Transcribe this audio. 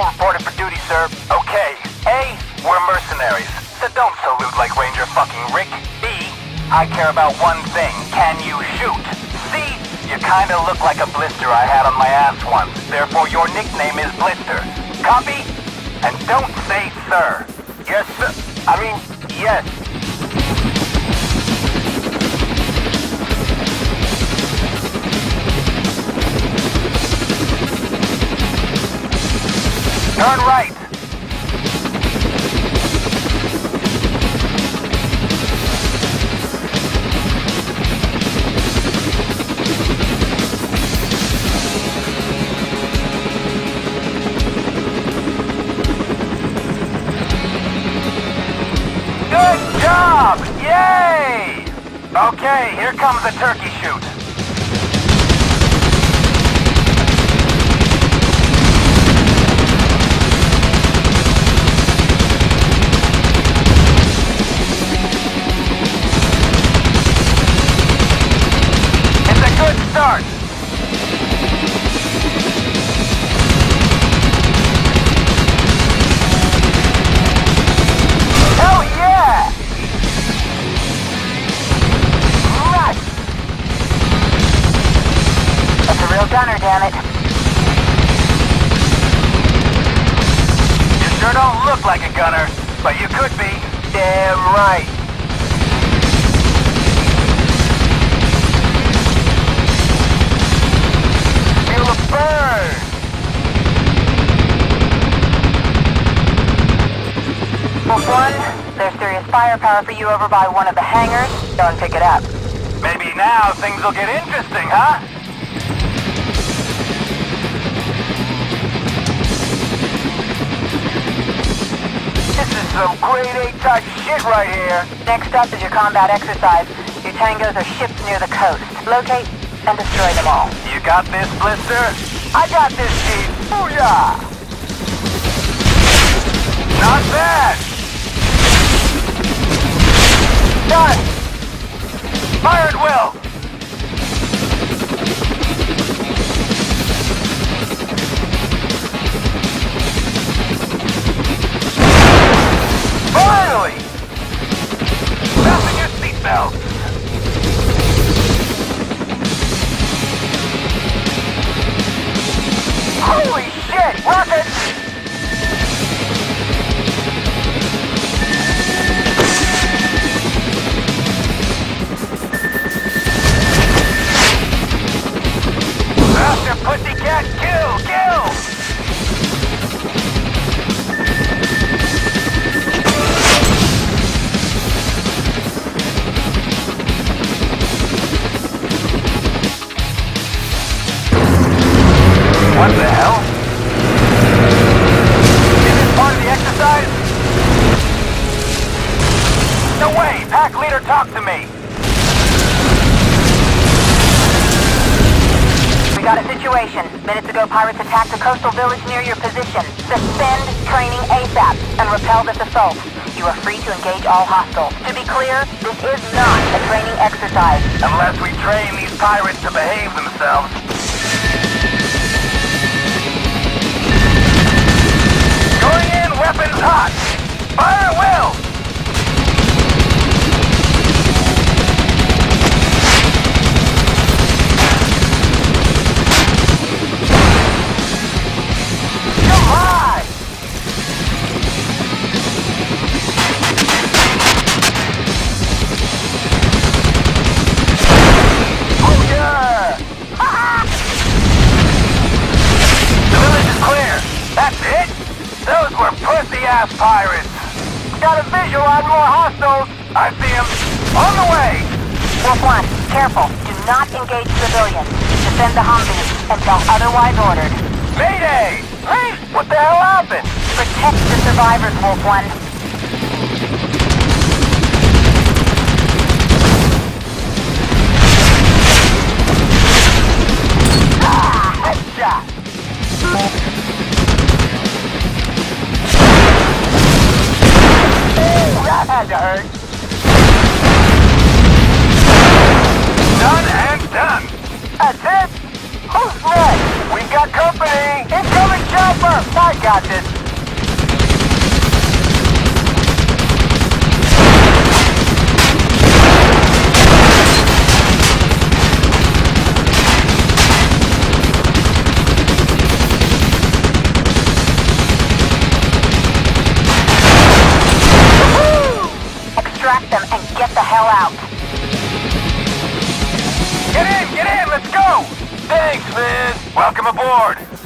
reported for duty, sir. Okay. A, we're mercenaries, so don't salute like Ranger fucking Rick. B, I care about one thing. Can you shoot? C, you kinda look like a blister I had on my ass once. Therefore, your nickname is Blister. Copy? And don't say sir. Yes, sir. I mean, yes. Turn right. Good job! Yay! Okay, here comes the turkey shoot. Good start. Hell yeah! Right. That's a real gunner, damn it. You sure don't look like a gunner, but you could be. Damn right. Burn! Wolf 1, there's serious firepower for you over by one of the hangars. Go and pick it up. Maybe now things will get interesting, huh? This is some grade A type shit right here. Next up is your combat exercise. Your tangos are shipped near the coast. Locate and destroy them all. You got this, Blister? I got this, Chief. Booyah! Not bad! Done! Fire at will! Finally! Fasten your seatbelts! Holy shit! Rockets! Faster, pussycat! Kill! Kill! What the hell? Is this part of the exercise? No way! Pack leader, talk to me! We got a situation. Minutes ago, pirates attacked a coastal village near your position. Suspend training ASAP and repel this assault. You are free to engage all hostiles. To be clear, this is not a training exercise. Unless we train these pirates to behave themselves. Going in, weapons hot! Fire at will! Come high! Oh yeah! The village is clear. That's it? Those were pussy-ass pirates! Got a visual on more hostiles! I see them! On the way! Wolf 1, careful. Do not engage civilians. Defend the Humvee until otherwise ordered. Mayday! Hey, what the hell happened? Protect the survivors, Wolf 1. Ah! Headshot! That had to hurt. Done and done. That's it. Who's next? We got company. Incoming chopper. I got this. Extract them and get the hell out. Get in, let's go! Thanks, Liz. Welcome aboard.